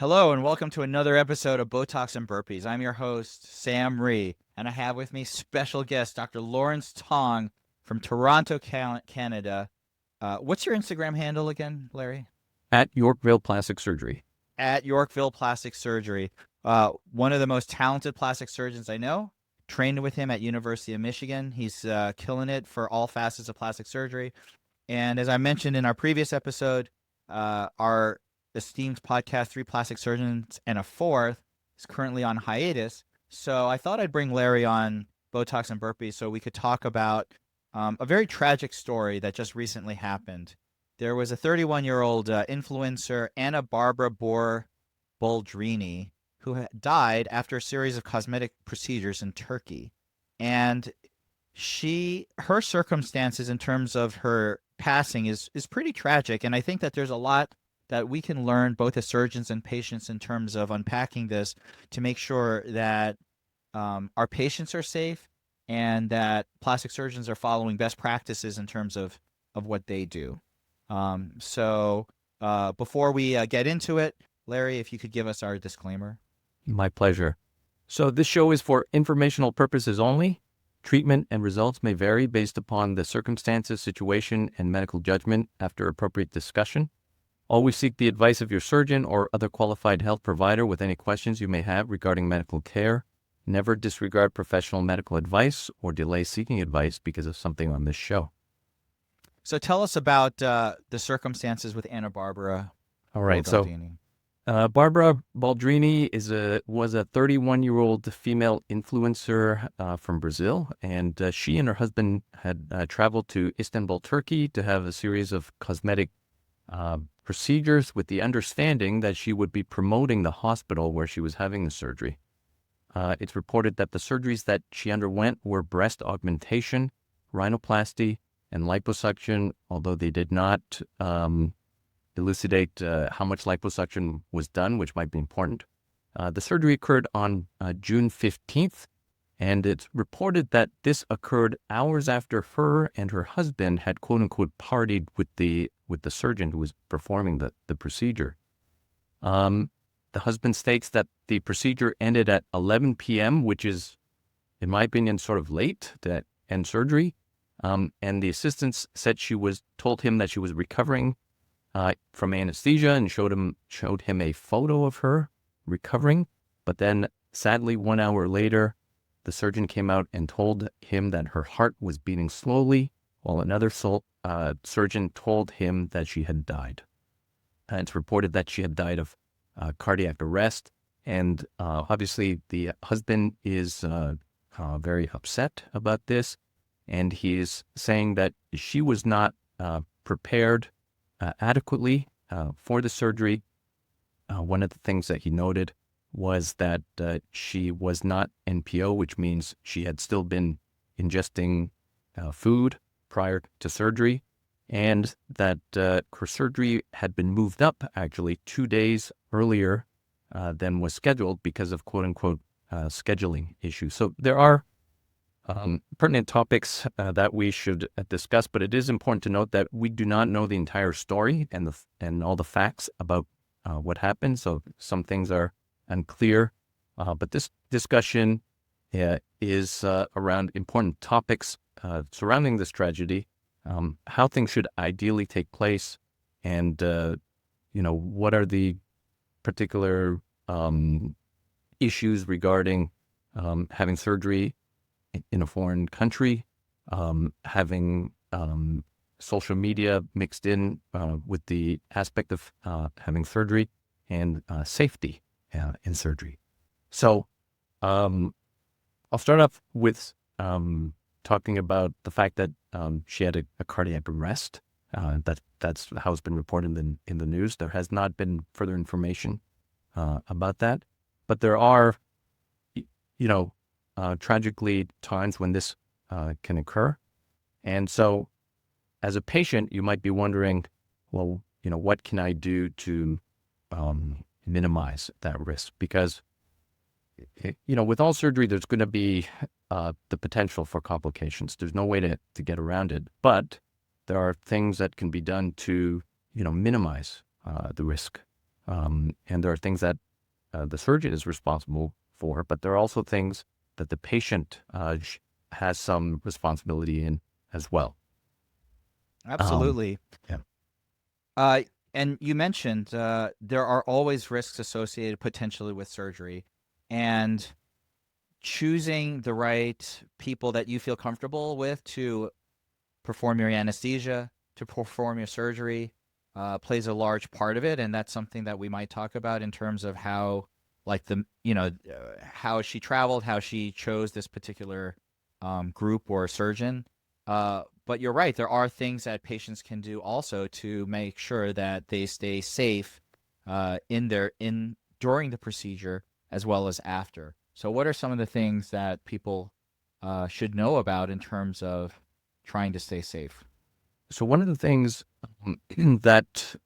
Hello and welcome to another episode of Botox and Burpees. I'm your host, Sam Rhee, and I have with me special guest, Dr. Lawrence Tong from Toronto, Canada. What's your Instagram handle again, Larry? At Yorkville Plastic Surgery. At Yorkville Plastic Surgery. One of the most talented plastic surgeons I know. Trained with him at University of Michigan. He's killing it for all facets of plastic surgery. And as I mentioned in our previous episode, our esteemed podcast, Three Plastic Surgeons and a Fourth, is currently on hiatus. So I thought I'd bring Larry on Botox and Burpees so we could talk about a very tragic story that just recently happened. There was a 31-year-old influencer, Ana Bárbara Buhr Buldrini, who died after a series of cosmetic procedures in Turkey. And her circumstances in terms of her passing is pretty tragic, and I think that there's a lot that we can learn both as surgeons and patients in terms of unpacking this to make sure that our patients are safe and that plastic surgeons are following best practices in terms of what they do. So before we get into it, Larry, if you could give us our disclaimer. My pleasure. So this show is for informational purposes only. Treatment and results may vary based upon the circumstances, situation, and medical judgment after appropriate discussion. Always seek the advice of your surgeon or other qualified health provider with any questions you may have regarding medical care. Never disregard professional medical advice or delay seeking advice because of something on this show. So tell us about the circumstances with Ana Bárbara. All right, so Barbara Buldrini was a 31-year-old female influencer from Brazil, and she and her husband had traveled to Istanbul, Turkey to have a series of cosmetic procedures with the understanding that she would be promoting the hospital where she was having the surgery. It's reported that the surgeries that she underwent were breast augmentation, rhinoplasty, and liposuction, although they did not elucidate how much liposuction was done, which might be important. The surgery occurred on June 15th, and it's reported that this occurred hours after her and her husband had quote-unquote partied with the surgeon who was performing the procedure. The husband states that the procedure ended at 11 p.m., which is, in my opinion, sort of late to end surgery. And the assistants said told him that she was recovering from anesthesia and showed him a photo of her recovering. But then, sadly, 1 hour later, the surgeon came out and told him that her heart was beating slowly, while another surgeon told him that she had died. It's reported that she had died of cardiac arrest, and obviously the husband is very upset about this, and he is saying that she was not prepared adequately for the surgery. One of the things that he noted was that she was not NPO, which means she had still been ingesting food prior to surgery, and that her surgery had been moved up actually 2 days earlier than was scheduled because of quote-unquote scheduling issues. So there are pertinent topics that we should discuss, but it is important to note that we do not know the entire story and all the facts about what happened. So some things are unclear, but this discussion is around important topics surrounding this tragedy, how things should ideally take place, and what are the particular issues regarding having surgery in a foreign country, having social media mixed in with the aspect of having surgery, and safety in surgery. So I'll start off with talking about the fact that she had a cardiac arrest. That's how it's been reported in the news. There has not been further information about that, but there are, tragically times when this can occur. And so as a patient, you might be wondering, well, what can I do to minimize that risk? Because, with all surgery, there's going to be the potential for complications. There's no way to get around it, but there are things that can be done to, minimize the risk. And there are things that the surgeon is responsible for, but there are also things that the patient has some responsibility in as well. Um, Absolutely. yeah. Uh, and you mentioned there are always risks associated potentially with surgery, and choosing the right people that you feel comfortable with to perform your anesthesia, to perform your surgery, plays a large part of it, and that's something that we might talk about in terms of how, like how she traveled, how she chose this particular group or surgeon. But you're right, there are things that patients can do also to make sure that they stay safe in during the procedure as well as after. So, what are some of the things that people should know about in terms of trying to stay safe? So one of the things that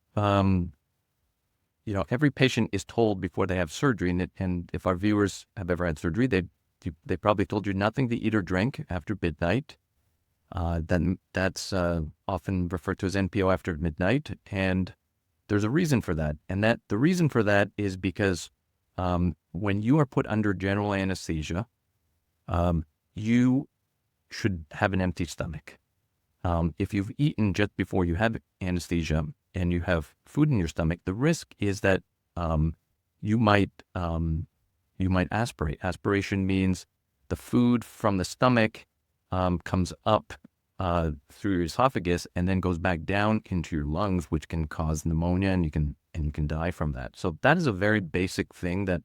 every patient is told before they have surgery, and if our viewers have ever had surgery, they probably told you nothing to eat or drink after midnight. Then that's often referred to as NPO after midnight, and there's a reason for that. And that the reason for that is because when you are put under general anesthesia, you should have an empty stomach. If you've eaten just before you have anesthesia and you have food in your stomach, the risk is that you might aspirate. Aspiration means the food from the stomach comes up through your esophagus and then goes back down into your lungs, which can cause pneumonia, and you can die from that. So that is a very basic thing that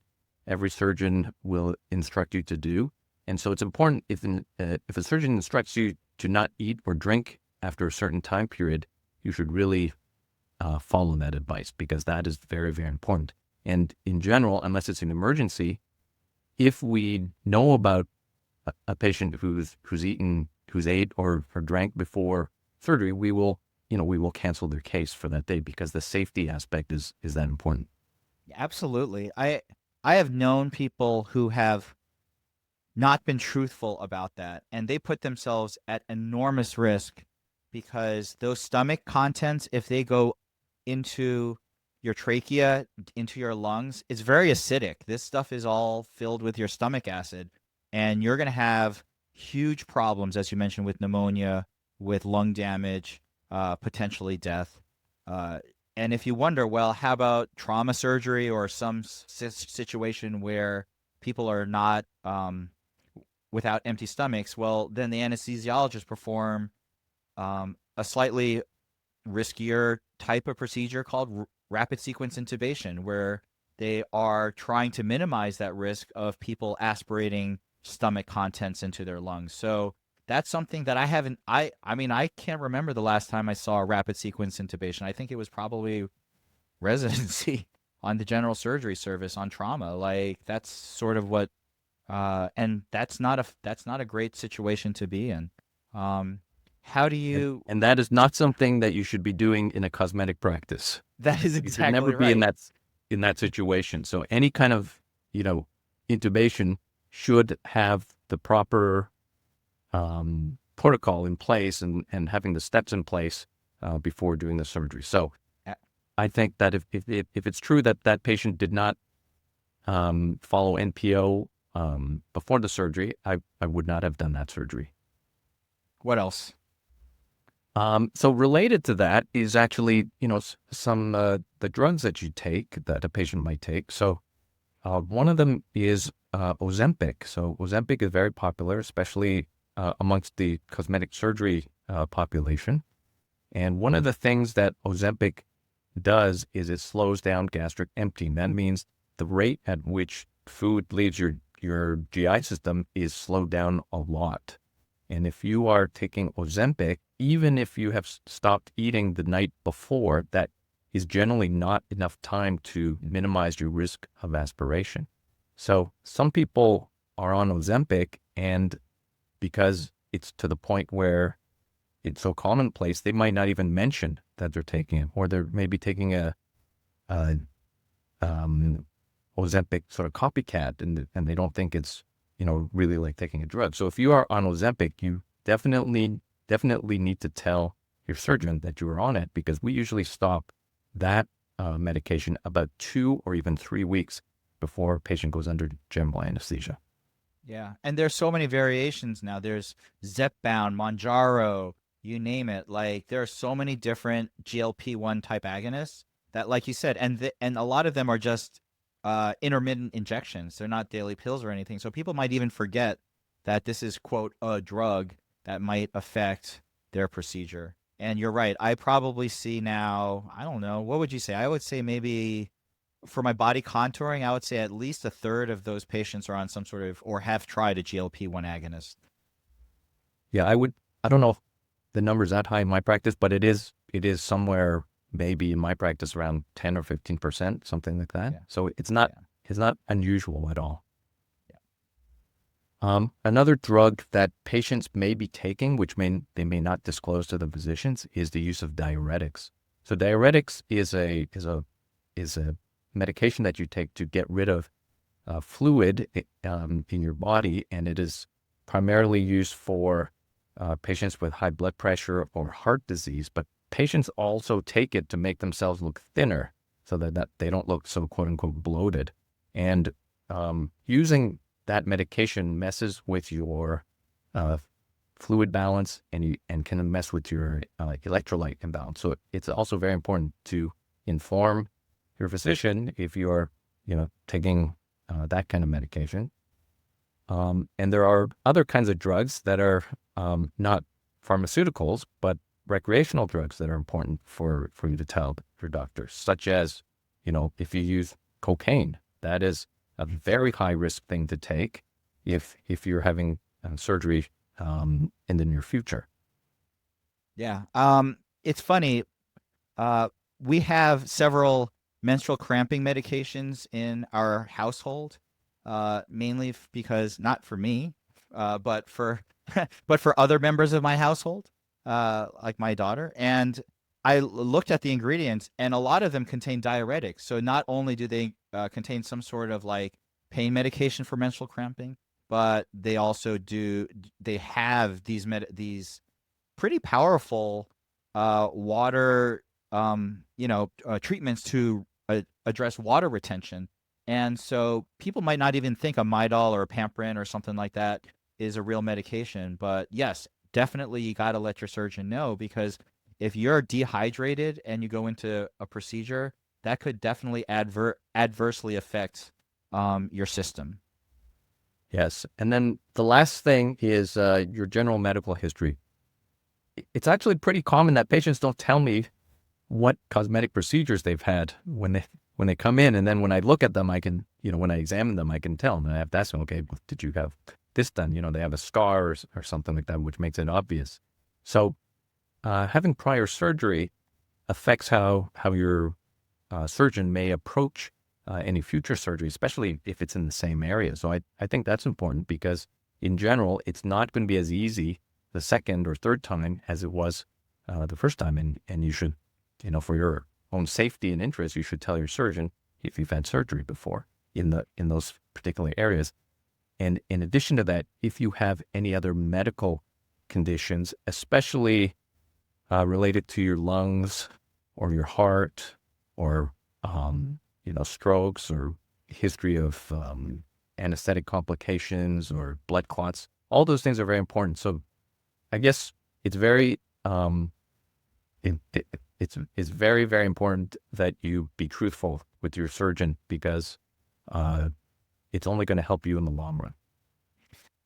every surgeon will instruct you to do. And so it's important if a surgeon instructs you to not eat or drink after a certain time period, you should really follow that advice, because that is very, very important. And in general, unless it's an emergency, if we know about a patient who's ate or drank before surgery, we will cancel their case for that day, because the safety aspect is that important. Absolutely. I have known people who have not been truthful about that, and they put themselves at enormous risk because those stomach contents, if they go into your trachea, into your lungs, it's very acidic. This stuff is all filled with your stomach acid, and you're going to have huge problems, as you mentioned, with pneumonia, with lung damage, potentially death. And if you wonder, well, how about trauma surgery or some situation where people are not without empty stomachs? Well, then the anesthesiologists perform a slightly riskier type of procedure called rapid sequence intubation, where they are trying to minimize that risk of people aspirating stomach contents into their lungs. So that's something that I haven't. I mean, I can't remember the last time I saw a rapid sequence intubation. I think it was probably residency on the general surgery service on trauma. Like that's sort of what, and that's not a great situation to be in. Um, how do And, you? and that is not something that you should be doing in a cosmetic practice. That is You should never exactly be in right. that situation. So any kind of, intubation should have the proper protocol in place, and having the steps in place before doing the surgery. So A- I think that if it's true that that patient did not follow NPO before the surgery, I would not have done that surgery. What else? So related to that is actually, some the drugs that you take, that a patient might take. So one of them is Ozempic. So Ozempic is very popular, especially amongst the cosmetic surgery population. And one of the things that Ozempic does is it slows down gastric emptying. That means the rate at which food leaves your GI system is slowed down a lot. And if you are taking Ozempic, even if you have stopped eating the night before, that is generally not enough time to minimize your risk of aspiration. So some people are on Ozempic, and because it's to the point where it's so commonplace, they might not even mention that they're taking it, or they're maybe taking a Ozempic sort of copycat, and they don't think it's really like taking a drug. So if you are on Ozempic, you definitely need to tell your surgeon that you are on it, because we usually stop that medication about 2 or even 3 weeks before a patient goes under general anesthesia. Yeah. And there's so many variations now. There's Zepbound, Monjaro, you name it. Like there are so many different GLP-1 type agonists that, like you said, and a lot of them are just intermittent injections. They're not daily pills or anything. So people might even forget that this is, quote, a drug that might affect their procedure. And you're right. I probably see now, I don't know, what would you say? I would say maybe for my body contouring, I would say at least a third of those patients are on some sort of or have tried a GLP-1 agonist. Yeah, I don't know if the number's that high in my practice, but it is somewhere maybe in my practice around 10 or 15%, something like that. Yeah. So it's not Yeah. it's not unusual at all. Yeah. Another drug that patients may be taking, which they may not disclose to the physicians, is the use of diuretics. So diuretics is a medication that you take to get rid of fluid in your body, and it is primarily used for patients with high blood pressure or heart disease. But patients also take it to make themselves look thinner, so that they don't look so quote unquote bloated. And using that medication messes with your fluid balance and can mess with your electrolyte imbalance. So it's also very important to inform your physician if you're, taking that kind of medication. And there are other kinds of drugs that are not pharmaceuticals, but recreational drugs that are important for you to tell your doctor, such as, if you use cocaine, that is a very high risk thing to take if you're having surgery in the near future. Yeah. It's funny. Uh, we have several menstrual cramping medications in our household, mainly because not for me, but for but for other members of my household, like my daughter. And I looked at the ingredients, and a lot of them contain diuretics. So not only do they contain some sort of like pain medication for menstrual cramping, but they also they have these pretty powerful water treatments to address water retention. And so people might not even think a Midol or a Pamprin or something like that is a real medication. But yes, definitely you got to let your surgeon know, because if you're dehydrated and you go into a procedure, that could definitely adversely affect your system. Yes. And then the last thing is your general medical history. It's actually pretty common that patients don't tell me what cosmetic procedures they've had when they come in, and then when I look at them, I can, when I examine them, I can tell them. And I have to ask them, okay, well, did you have this done? They have a scar or something like that, which makes it obvious. So having prior surgery affects how your surgeon may approach any future surgery, especially if it's in the same area. So I think that's important, because in general, it's not going to be as easy the second or third time as it was the first time. And you should, for your own safety and interest, you should tell your surgeon if you've had surgery before in those particular areas. And in addition to that, if you have any other medical conditions, especially related to your lungs or your heart or, strokes or history of anesthetic complications or blood clots, all those things are very important. So I guess it's very, it's very, very important that you be truthful with your surgeon, because it's only going to help you in the long run.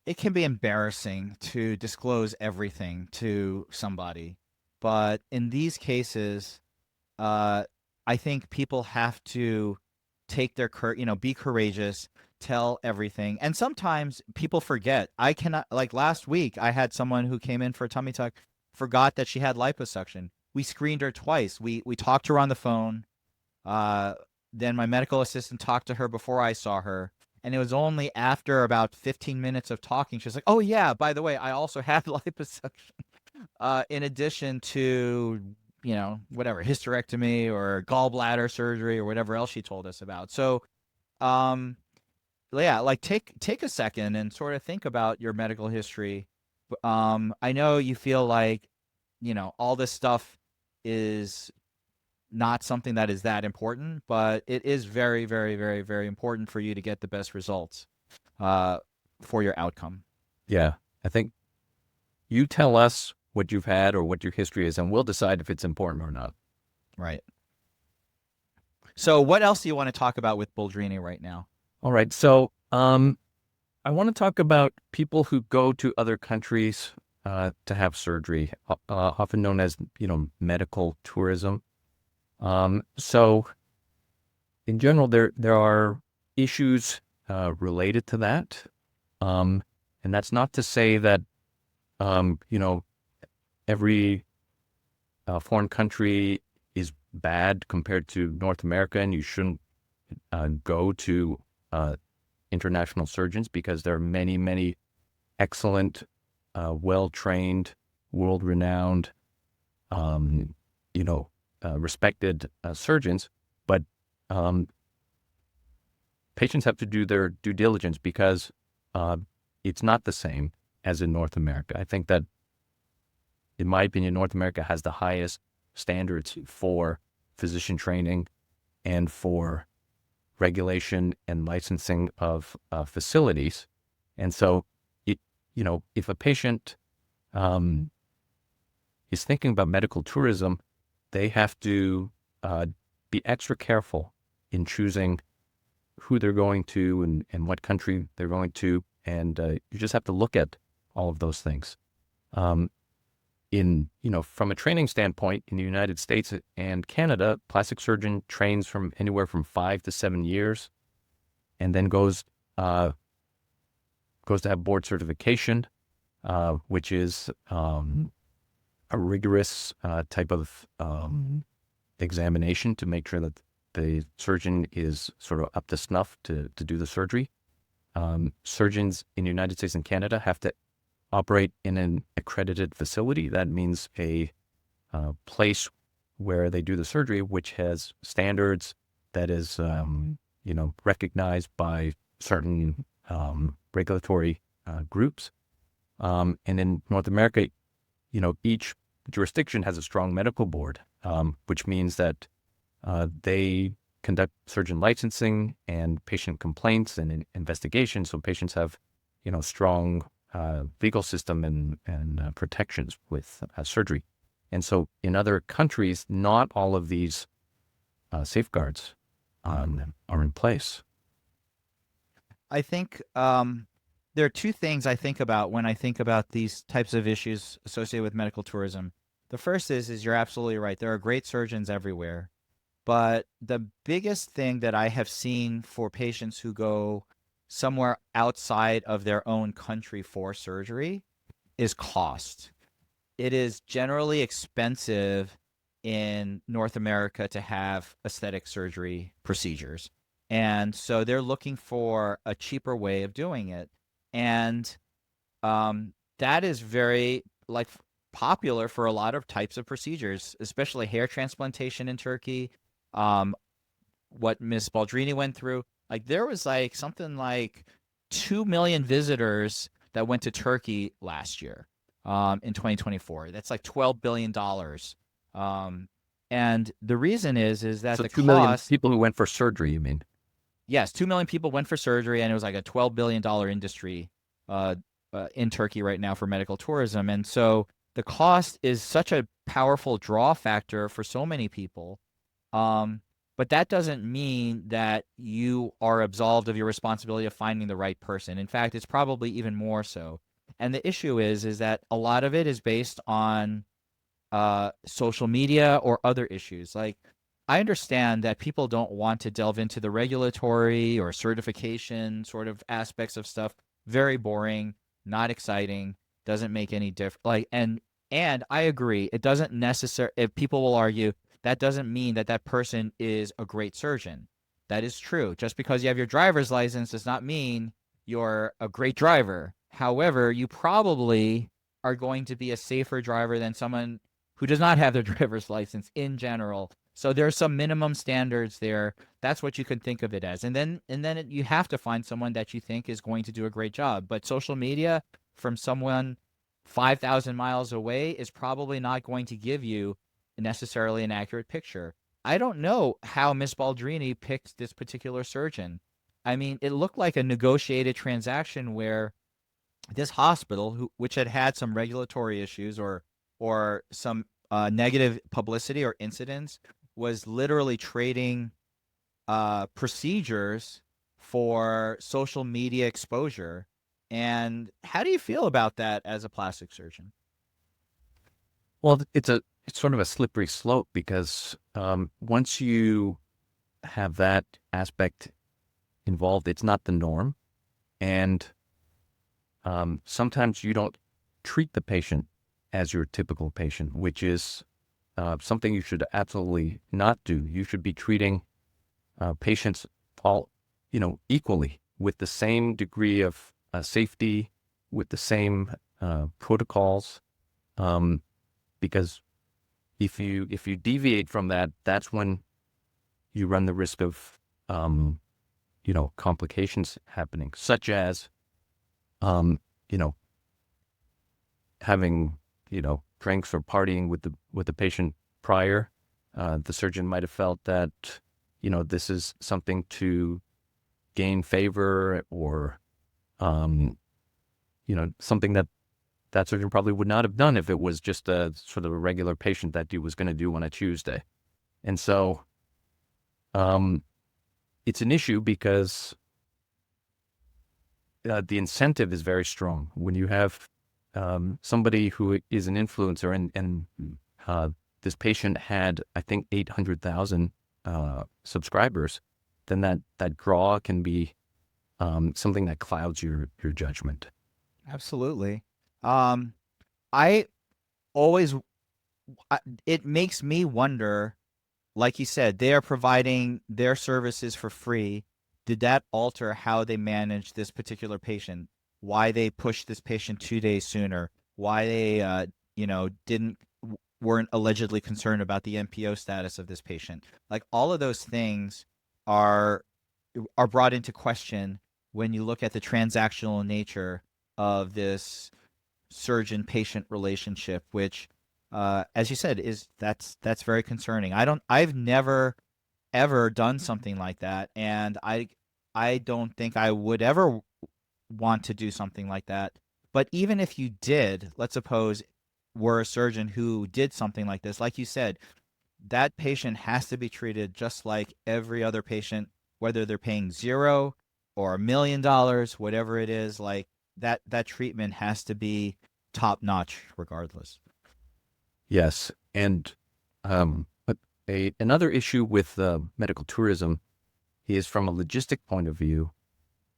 It can be embarrassing to disclose everything to somebody, but in these cases, I think people have to take their be courageous, tell everything. And sometimes people forget. I cannot, like last week, I had someone who came in for a tummy tuck, forgot that she had liposuction. We screened her twice. We talked to her on the phone. Then my medical assistant talked to her before I saw her. And it was only after about 15 minutes of talking, she was like, "Oh yeah, by the way, I also had liposuction, in addition to, whatever, hysterectomy or gallbladder surgery or whatever else she told us about." So, um, yeah, like take a second and sort of think about your medical history. I know you feel like, all this stuff is not something that is that important, but it is very, very, very, very important for you to get the best results uh, for your outcome. Yeah. I think you tell us what you've had or what your history is, and we'll decide if it's important or not. Right. So what else do you want to talk about with Buldrini right now? All right. So, I want to talk about people who go to other countries to have surgery, often known as, medical tourism. So in general, there are issues related to that. And that's not to say that, you know, every foreign country is bad compared to North America, and you shouldn't go to international surgeons, because there are many, many excellent, well-trained, world-renowned, um, respected surgeons. But um, patients have to do their due diligence, because it's not the same as in North America. I think that, in my opinion, North America has the highest standards for physician training and for regulation and licensing of facilities. And so, if a patient is thinking about medical tourism, they have to be extra careful in choosing who they're going to, and what country they're going to. And you just have to look at all of those things. From a training standpoint, in the United States and Canada, plastic surgeon trains from anywhere from 5 to 7 years, and then goes to have board certification, which is a rigorous type of examination to make sure that the surgeon is sort of up to snuff to do the surgery. Surgeons in the United States and Canada have to operate in an accredited facility. That means a place where they do the surgery, which has standards, that is, recognized by certain regulatory groups. And in North America, each jurisdiction has a strong medical board, which means that they conduct surgeon licensing and patient complaints and investigations. So patients have, strong legal system and protections with surgery. And so in other countries, not all of these safeguards are in place. I think there are two things I think about when I think about these types of issues associated with medical tourism. The first is you're absolutely right. There are great surgeons everywhere. But the biggest thing that I have seen for patients who go somewhere outside of their own country for surgery is cost. It is generally expensive in North America to have aesthetic surgery procedures. And so they're looking for a cheaper way of doing it. And that is very popular for a lot of types of procedures, especially hair transplantation in Turkey. What Miss Baldrini went through, there was something like 2 million visitors that went to Turkey last year, in 2024. That's like $12 billion. And the reason is that So the 2 million cost, people who went for surgery, you mean? yes, 2 million people went for surgery, and it was like a $12 billion industry in Turkey right now for medical tourism. And so the cost is such a powerful draw factor for so many people. But that doesn't mean that you are absolved of your responsibility of finding the right person. In fact, it's probably even more so. And the issue is that a lot of it is based on social media or other issues. I understand that people don't want to delve into the regulatory or certification sort of aspects of stuff. Very boring, not exciting, doesn't make any difference. And I agree. It doesn't necessarily. If people will argue, that doesn't mean that that person is a great surgeon. That is true. Just because you have your driver's license does not mean you're a great driver. However, you probably are going to be a safer driver than someone who does not have their driver's license in general. So there's some minimum standards there. That's what you can think of it as. And then you have to find someone that you think is going to do a great job. But social media from someone 5,000 miles away is probably not going to give you necessarily an accurate picture. I don't know how Miss Baldrini picked this particular surgeon. I mean, it looked like a negotiated transaction where this hospital, which had had some regulatory issues or some negative publicity or incidents, was literally trading procedures for social media exposure. And how do you feel about that as a plastic surgeon? Well, it's sort of a slippery slope because once you have that aspect involved, it's not the norm. And sometimes you don't treat the patient as your typical patient, which is something you should absolutely not do. You should be treating patients all, equally with the same degree of safety, with the same protocols. Because if you deviate from that, that's when you run the risk of complications happening, such as you know having drinks or partying with the patient prior. The surgeon might have felt that this is something to gain favor, or something that surgeon probably would not have done if it was just a sort of a regular patient that he was going to do on a Tuesday. And so it's an issue because the incentive is very strong when you have somebody who is an influencer, and this patient had, I think, 800,000 subscribers. Then that draw can be something that clouds your judgment. Absolutely. Um, I always, it makes me wonder, like you said, they are providing their services for free. Did that alter how they managed this particular patient? Why they pushed this patient 2 days sooner? Why they, didn't weren't allegedly concerned about the MPO status of this patient? Like all of those things are brought into question when you look at the transactional nature of this surgeon-patient relationship, which, as you said, that's very concerning. I've never ever done something like that, and I don't think I would ever want to do something like that. But even if you did, let's suppose we're a surgeon who did something like this, like you said, that patient has to be treated just like every other patient, whether they're paying zero or $1 million, whatever it is. Like that treatment has to be top notch, regardless. Yes, and another issue with medical tourism is from a logistic point of view.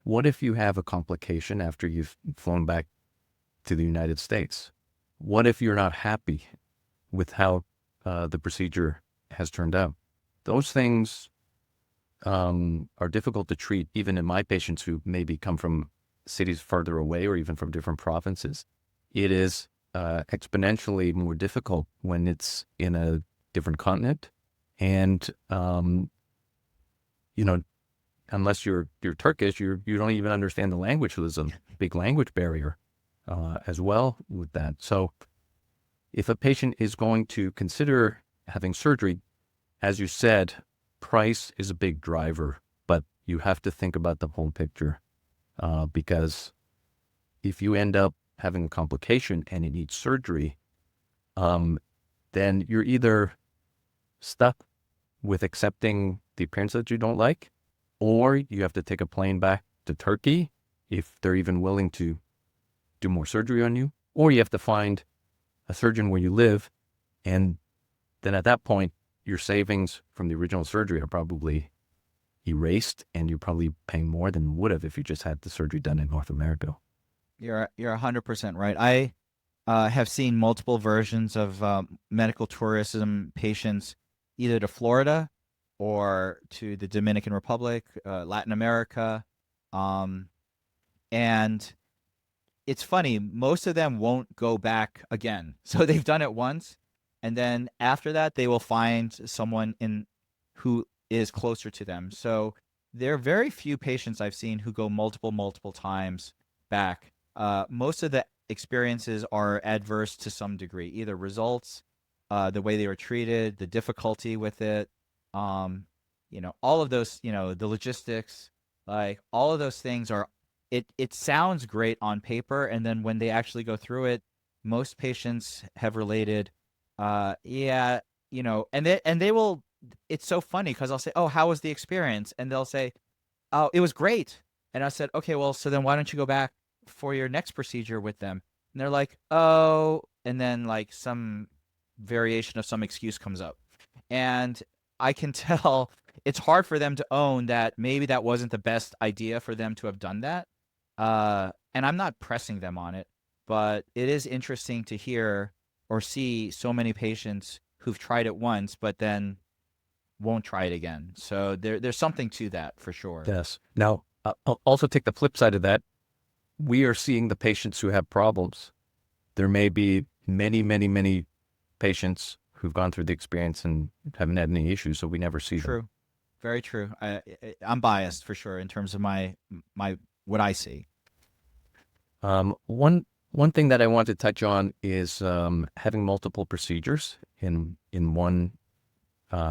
What if you have a complication after you've flown back to the United States? What if you're not happy with how the procedure has turned out? Those things are difficult to treat, even in my patients who maybe come from cities further away or even from different provinces. It is exponentially more difficult when it's in a different continent. And, unless you're Turkish, you don't even understand the language. So there's a big language barrier as well with that. So if a patient is going to consider having surgery, as you said, price is a big driver, but you have to think about the whole picture because if you end up having a complication and it needs surgery, then you're either stuck with accepting the appearance that you don't like, or you have to take a plane back to Turkey if they're even willing to do more surgery on you, or you have to find a surgeon where you live, and then at that point, your savings from the original surgery are probably erased, and you're probably paying more than you would have if you just had the surgery done in North America. You're 100% right. I have seen multiple versions of medical tourism patients either to Florida or to the Dominican Republic, Latin America, um, and it's funny. Most of them won't go back again, so they've done it once, and then after that, they will find someone in who is closer to them. So there are very few patients I've seen who go multiple times back. Most of the experiences are adverse to some degree, either results, the way they were treated, the difficulty with it. um, all of those, the logistics, like all of those things are, it sounds great on paper. And then when they actually go through it, most patients have related, yeah, and they will, it's so funny because I'll say, oh, how was the experience? And they'll say, oh, it was great. And I said, okay, well, so then why don't you go back for your next procedure with them? And they're like, oh, and then like some variation of some excuse comes up. And I can tell it's hard for them to own that maybe that wasn't the best idea for them to have done that. And I'm not pressing them on it, but it is interesting to hear or see so many patients who've tried it once, but then won't try it again. So there's something to that for sure. Yes. Now, I'll also take the flip side of that. We are seeing the patients who have problems. There may be many, many, many patients who've gone through the experience and haven't had any issues, so we never see them. True. Very true. I'm biased for sure in terms of my what I see. One thing that I want to touch on is having multiple procedures in one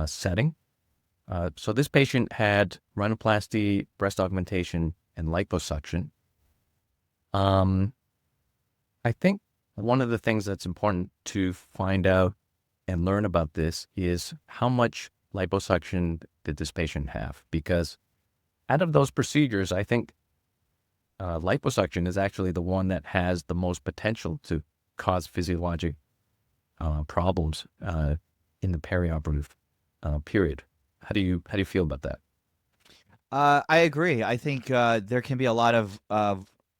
setting. So this patient had rhinoplasty, breast augmentation, and liposuction. I think one of the things that's important to find out and learn about this is how much liposuction did this patient have? Because out of those procedures, I think liposuction is actually the one that has the most potential to cause physiologic problems in the perioperative period. How do you feel about that? I agree. I think there can be a lot of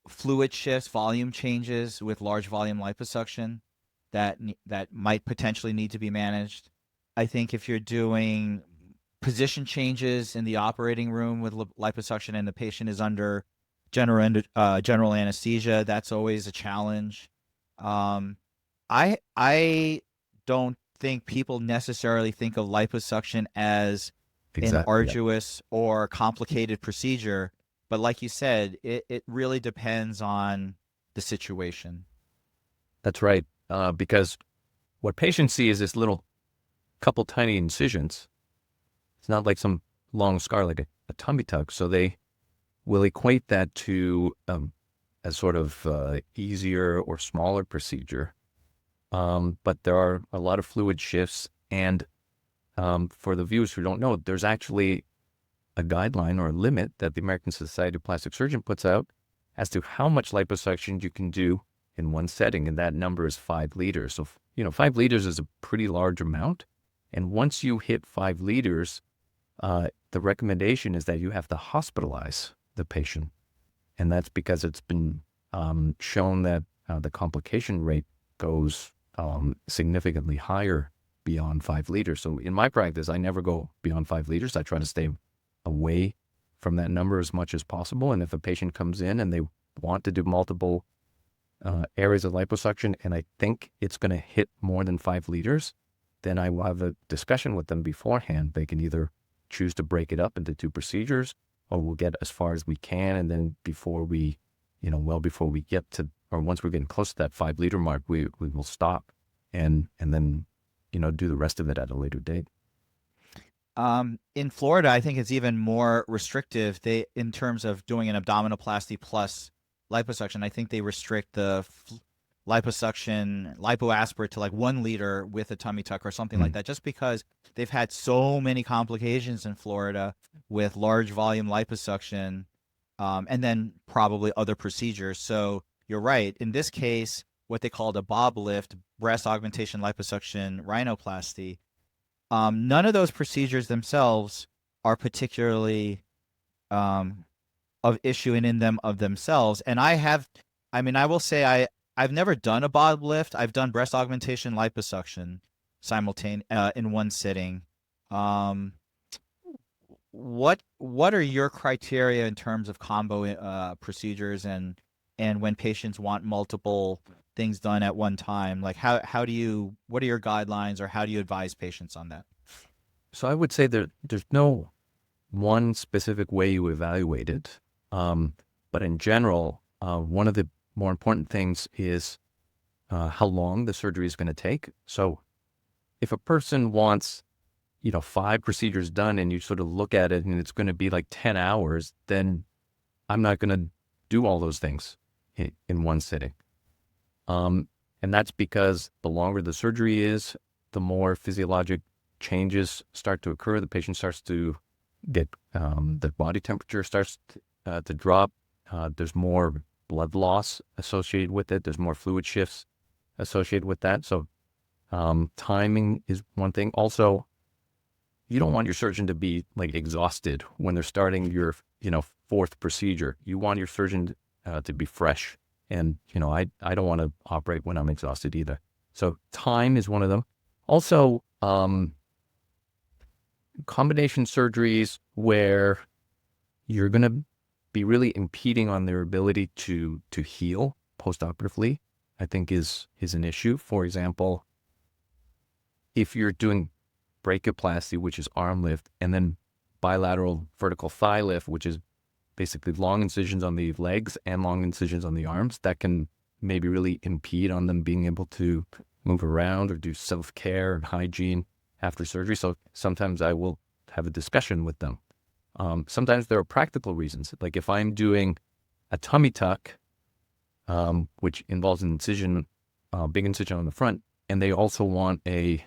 fluid shifts, volume changes with large volume liposuction that might potentially need to be managed. I think if you're doing position changes in the operating room with liposuction and the patient is under general anesthesia, that's always a challenge. Um, I don't think people necessarily think of liposuction as an Exactly. Yeah. arduous or complicated procedure, but like you said, it really depends on the situation. That's right. Because what patients see is this little couple tiny incisions. It's not like some long scar like a tummy tuck. So they will equate that to a sort of easier or smaller procedure. But there are a lot of fluid shifts. And for the viewers who don't know, there's actually a guideline or a limit that the American Society of Plastic Surgeons puts out as to how much liposuction you can do in one setting. And that number is 5 liters. So, 5 liters is a pretty large amount. And once you hit 5 liters, the recommendation is that you have to hospitalize the patient. And that's because it's been shown that the complication rate goes significantly higher beyond 5 liters. So in my practice, I never go beyond 5 liters. I try to stay away from that number as much as possible. And if a patient comes in and they want to do multiple areas of liposuction, and I think it's going to hit more than 5 liters, then I will have a discussion with them beforehand. They can either choose to break it up into 2 procedures, or we'll get as far as we can. And then before we, before we get to, or once we're getting close to that 5 liter mark, we will stop and then, do the rest of it at a later date. In Florida, I think it's even more restrictive. In terms of doing an abdominoplasty plus liposuction, I think they restrict the lipoaspirate to like 1 liter with a tummy tuck or something like that, just because they've had so many complications in Florida with large volume liposuction, and then probably other procedures. So you're right. In this case, what they called a bob lift, breast augmentation liposuction rhinoplasty, none of those procedures themselves are particularly of issue in them of themselves. And I will say I've never done a bob lift. I've done breast augmentation liposuction in one sitting. What are your criteria in terms of combo procedures and when patients want multiple things done at one time? Like what are your guidelines, or how do you advise patients on that? So I would say there's no one specific way you evaluate it. But in general, one of the more important things is how long the surgery is going to take. So if a person wants, 5 procedures done and you sort of look at it and it's going to be like 10 hours, then I'm not going to do all those things in one sitting. And that's because the longer the surgery is, the more physiologic changes start to occur. The patient starts to get, the body temperature starts to drop. There's more blood loss associated with it. There's more fluid shifts associated with that. So timing is one thing. Also, you don't want your surgeon to be like exhausted when they're starting your, 4th procedure. You want your surgeon to be fresh. And, I don't want to operate when I'm exhausted either. So time is one of them. Also, combination surgeries where you're going to be really impeding on their ability to heal postoperatively, I think is an issue. For example, if you're doing brachioplasty, which is arm lift, and then bilateral vertical thigh lift, which is basically long incisions on the legs and long incisions on the arms, that can maybe really impede on them being able to move around or do self-care and hygiene after surgery. So sometimes I will have a discussion with them. Sometimes there are practical reasons. Like if I'm doing a tummy tuck, which involves an incision, big incision on the front, and they also want a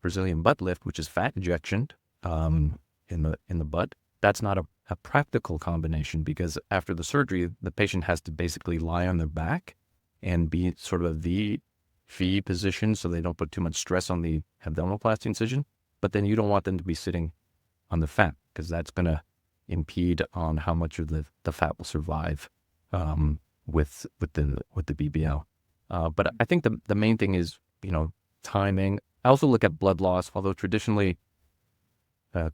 Brazilian butt lift, which is fat injection in the butt. That's not a practical combination because after the surgery, the patient has to basically lie on their back and be sort of a V position so they don't put too much stress on the abdominoplasty incision. But then you don't want them to be sitting on the fat because that's going to impede on how much of the fat will survive with the BBL. But I think the main thing is, timing. I also look at blood loss, although traditionally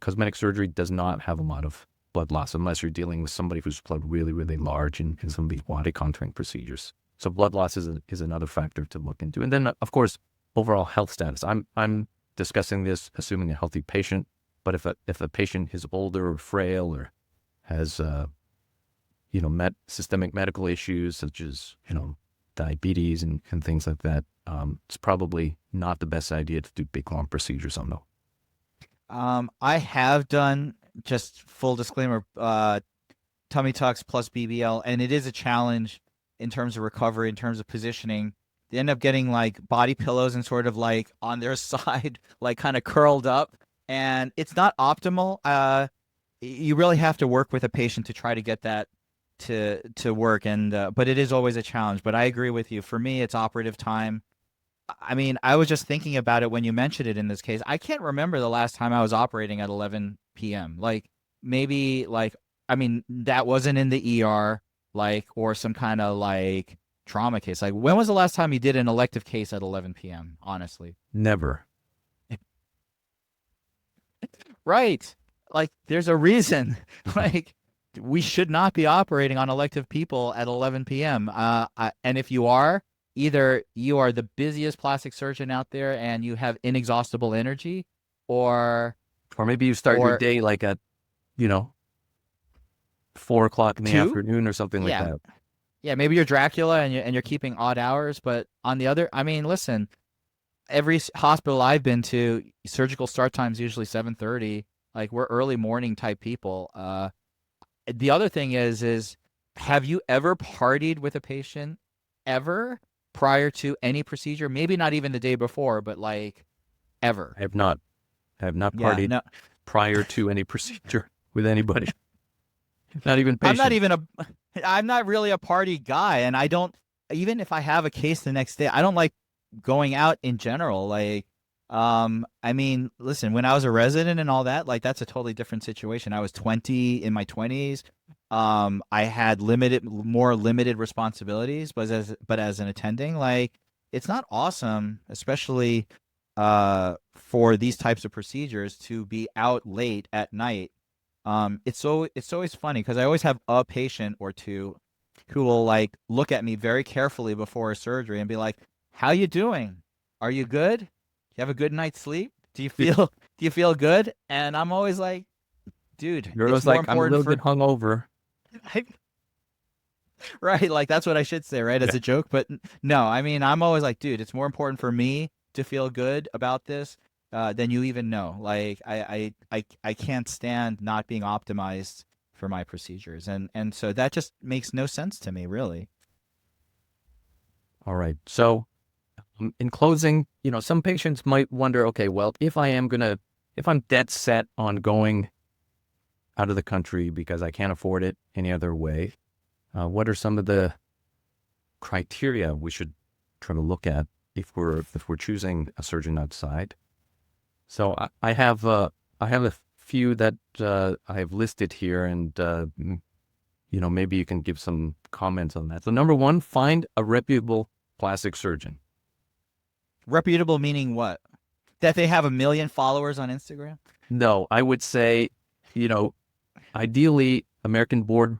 cosmetic surgery does not have a lot of blood loss unless you're dealing with somebody who's bled really, really large in some of these body contouring procedures. So blood loss is another factor to look into. And then, of course, overall health status. I'm discussing this assuming a healthy patient, but if a patient is older or frail or has systemic medical issues such as diabetes and things like that, it's probably not the best idea to do big long procedures on them. I have done, just full disclaimer, tummy tucks plus BBL, and it is a challenge in terms of recovery, in terms of positioning. They end up getting like body pillows and sort of like on their side, like kind of curled up, and it's not optimal. You really have to work with a patient to try to get that to work, and but it is always a challenge. But I agree with you. For me, it's operative time. I mean, I was just thinking about it when you mentioned it in this case. I can't remember the last time I was operating at 11 p.m. Like maybe I mean, that wasn't in the ER, or some kind of trauma case. Like when was the last time you did an elective case at 11 p.m., honestly? Never. Right. Like there's a reason. We should not be operating on elective people at 11 p.m. And if you are, either you are the busiest plastic surgeon out there and you have inexhaustible energy, or maybe you start your day like at 4 o'clock in the afternoon or something like that. Yeah, maybe you're Dracula and you're keeping odd hours. But on the other, I mean, listen, every hospital I've been to, surgical start time is usually 7:30. Like we're early morning type people. The other thing is have you ever partied with a patient ever prior to any procedure? Maybe not even the day before, but ever. I have not partied prior to any procedure with anybody. Not even patient. I'm not really a party guy, and I don't, even if I have a case the next day, I don't like going out in general. I mean, listen, when I was a resident and all that, that's a totally different situation. I was in my 20s. I had more limited responsibilities, but as an attending, it's not awesome, especially for these types of procedures, to be out late at night. It's always funny because I always have a patient or two who will look at me very carefully before a surgery and be like, "How you doing? Are you good? You have a good night's sleep? Do you feel good?" And I'm always like, "Dude, you're always like, I'm a little bit hungover." Right, that's what I should say, right, as a joke. But no, I mean, I'm always like, dude, it's more important for me to feel good about this. than you even know. Like I can't stand not being optimized for my procedures, and so that just makes no sense to me, really. All right. So, in closing, some patients might wonder, okay, well, if I'm dead set on going out of the country because I can't afford it any other way, what are some of the criteria we should try to look at if we're choosing a surgeon outside? So I have a few that I have listed here, and maybe you can give some comments on that. So number one, find a reputable plastic surgeon. Reputable meaning what? That they have 1 million followers on Instagram? No, I would say, you know, ideally American Board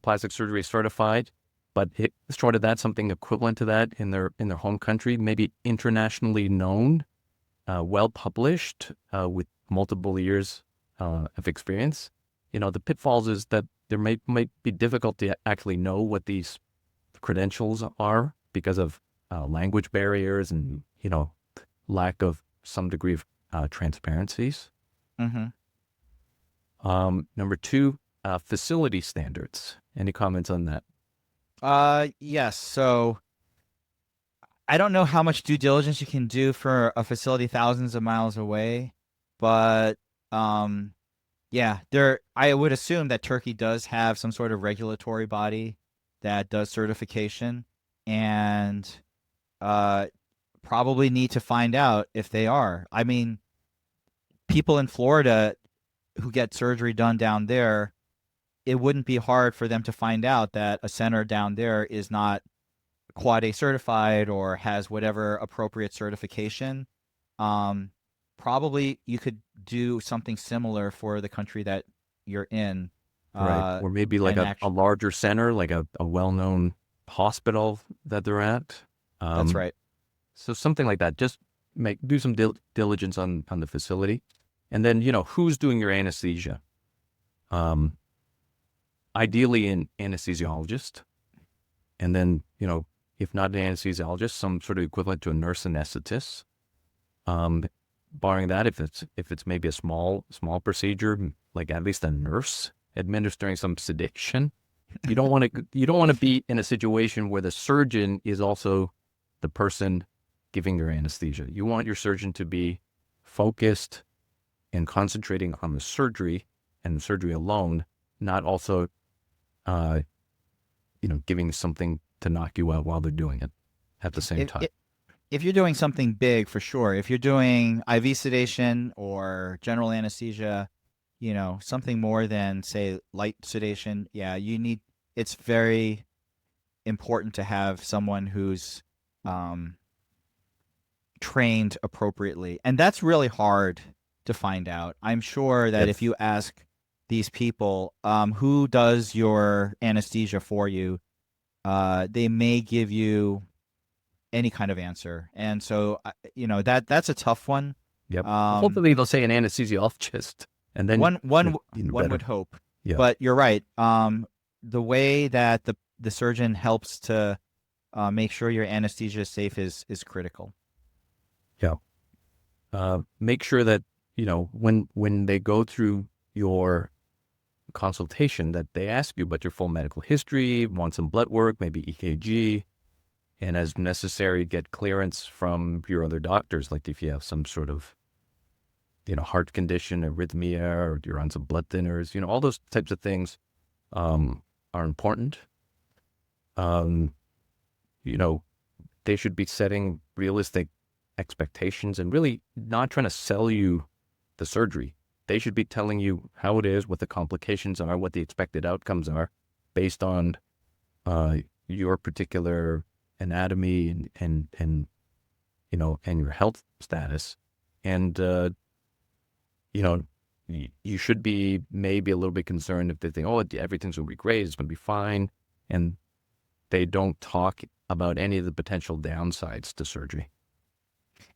Plastic Surgery certified, but short of that, something equivalent to that in their home country, maybe internationally known, well published, with multiple years of experience. The pitfalls is that there might be difficult to actually know what these credentials are because of language barriers and lack of some degree of transparencies. Mm-hmm. Number two, facility standards. Any comments on that? Yes. So I don't know how much due diligence you can do for a facility thousands of miles away, but um, yeah, I would assume that Turkey does have some sort of regulatory body that does certification, and uh, probably need to find out if they are. I mean, people in Florida who get surgery done down there, it wouldn't be hard for them to find out that a center down there is not Quad A certified or has whatever appropriate certification. Um, Probably you could do something similar for the country that you're in. Right. Or maybe like And a actually, larger center, like a well-known hospital that they're at. that's Um, right. so something like that. Just do some diligence on the facility. And then, who's doing your anesthesia? Um, Ideally an anesthesiologist. And then, if not an anesthesiologist, some sort of equivalent to a nurse anesthetist. Barring that, if it's maybe a small procedure, like at least a nurse administering some sedation. You don't want to be in a situation where the surgeon is also the person giving your anesthesia. You want your surgeon to be focused and concentrating on the surgery and the surgery alone, not also giving something to knock you out while they're doing it at the same If, time. if if you're doing something big, for sure. If you're doing IV sedation or general anesthesia, something more than say light sedation, yeah, it's very important to have someone who's um, trained appropriately. And that's really hard to find out. I'm sure that if Yes. you ask these people, who does your anesthesia for you, they may give you any kind of answer. And so, that's a tough one. Yep. Um, Hopefully they'll say an anesthesiologist, and then one better. would hope, Yeah. but you're right. The way that the surgeon helps to make sure your anesthesia is safe is critical. Yeah. Make sure that, when they go through your consultation, that they ask you about your full medical history, want some blood work, maybe EKG, and as necessary, get clearance from your other doctors. Like if you have some sort of, heart condition, arrhythmia, or you're on some blood thinners, all those types of things are important. Um, you know, they should be setting realistic expectations and really not trying to sell you the surgery. They should be telling you how it is, what the complications are, what the expected outcomes are based on your particular anatomy and your health status. And, you should be maybe a little bit concerned if they think, oh, everything's going to be great, it's going to be fine. And they don't talk about any of the potential downsides to surgery.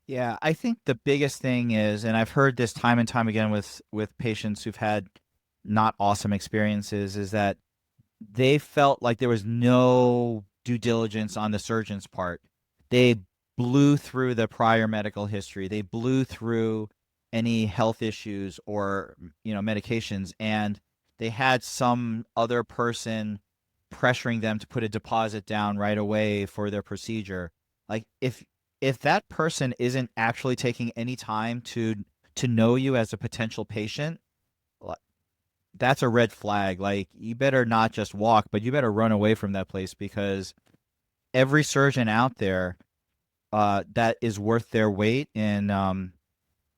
Yeah, I think the biggest thing is, and I've heard this time and time again with patients who've had not awesome experiences, is that they felt like there was no due diligence on the surgeon's part. They blew through the prior medical history. They blew through any health issues or medications, and they had some other person pressuring them to put a deposit down right away for their procedure. Like if that person isn't actually taking any time to know you as a potential patient, that's a red flag. Like, you better not just walk, but you better run away from that place, because every surgeon out there that is worth their weight in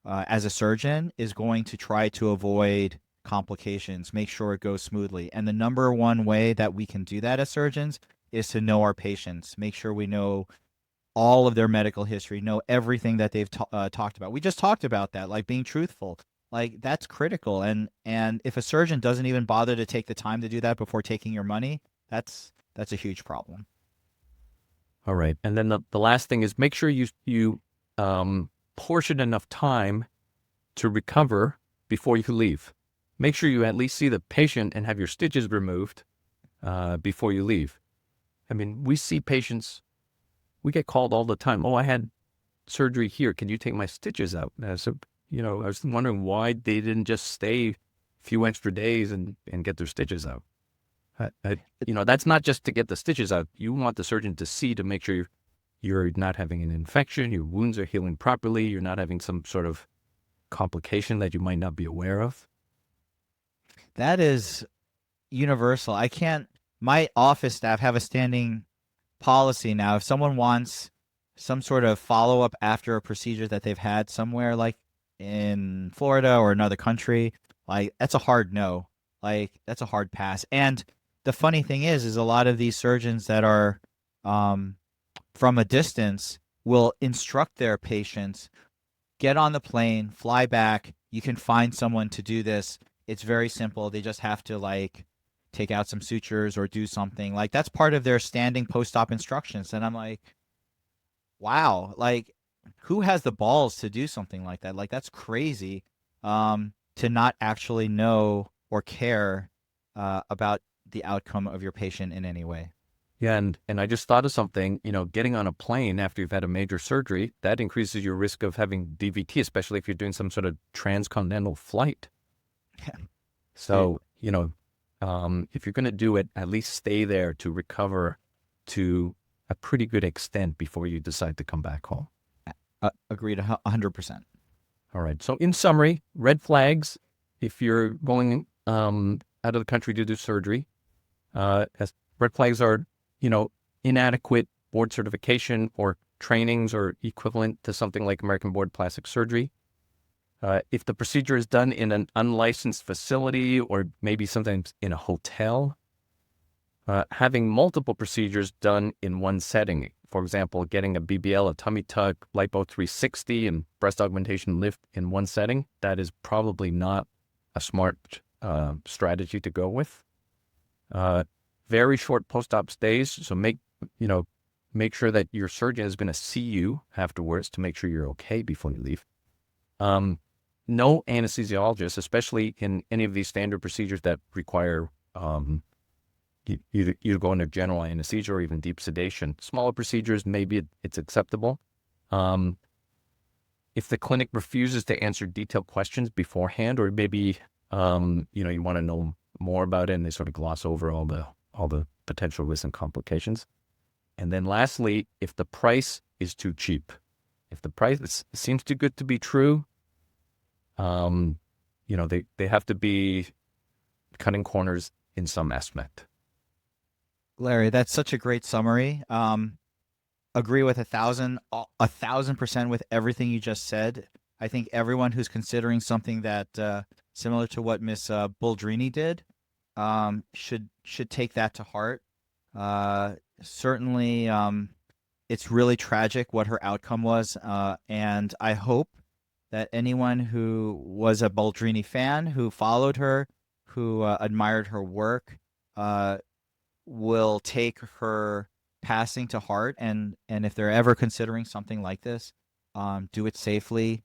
as a surgeon is going to try to avoid complications, make sure it goes smoothly. And the number one way that we can do that as surgeons is to know our patients, make sure we know all of their medical history, know everything that they've talked about. We just talked about that, like being truthful. Like, that's critical. And if a surgeon doesn't even bother to take the time to do that before taking your money, that's a huge problem. All right. And then the last thing is make sure you portion enough time to recover before you leave. Make sure you at least see the patient and have your stitches removed before you leave. I mean, we see patients, we get called all the time. Oh, I had surgery here. Can you take my stitches out? So, I was wondering why they didn't just stay a few extra days and get their stitches out. That's not just to get the stitches out. You want the surgeon to see, to make sure you're not having an infection, your wounds are healing properly, you're not having some sort of complication that you might not be aware of. That is universal. My office staff have a standing policy now. If someone wants some sort of follow up after a procedure that they've had somewhere, like in Florida or another country, like, that's a hard no. Like, that's a hard pass. And the funny thing is a lot of these surgeons that are from a distance will instruct their patients, get on the plane, fly back. You can find someone to do this. It's very simple. They just have to, like, take out some sutures or do something. Like, that's part of their standing post-op instructions. And I'm like, wow, like, who has the balls to do something like that? Like, that's crazy, to not actually know or care about the outcome of your patient in any way. Yeah, and I just thought of something, getting on a plane after you've had a major surgery, that increases your risk of having DVT, especially if you're doing some sort of transcontinental flight. Yeah. So, if you're going to do it, at least stay there to recover to a pretty good extent before you decide to come back home. Agreed 100%. All right. So in summary, red flags, if you're going out of the country to do surgery, as red flags are, inadequate board certification or trainings or equivalent to something like American Board of Plastic Surgery. If the procedure is done in an unlicensed facility or maybe sometimes in a hotel, having multiple procedures done in one setting. For example, getting a BBL, a tummy tuck, lipo 360, and breast augmentation lift in one setting, that is probably not a smart strategy to go with. Very short post-op stays, so make sure that your surgeon is going to see you afterwards to make sure you're okay before you leave. No anesthesiologist, especially in any of these standard procedures that require you go under general anesthesia or even deep sedation. Smaller procedures, maybe it's acceptable. If the clinic refuses to answer detailed questions beforehand, or maybe you want to know more about it and they sort of gloss over all the potential risks and complications. And then lastly, if the price is too cheap, if the price seems too good to be true, they have to be cutting corners in some aspect. Larry, that's such a great summary. Agree with 1,000% with everything you just said. I think everyone who's considering something that similar to what Miss Buldrini did should take that to heart. Certainly, it's really tragic what her outcome was, and I hope that anyone who was a Buldrini fan, who followed her, who admired her work, will take her passing to heart, and if they're ever considering something like this, do it safely,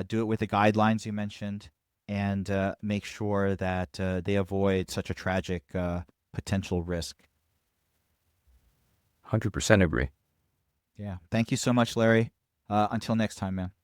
do it with the guidelines you mentioned, and make sure that they avoid such a tragic potential risk. 100% agree. Yeah. Thank you so much, Larry. Until next time, man.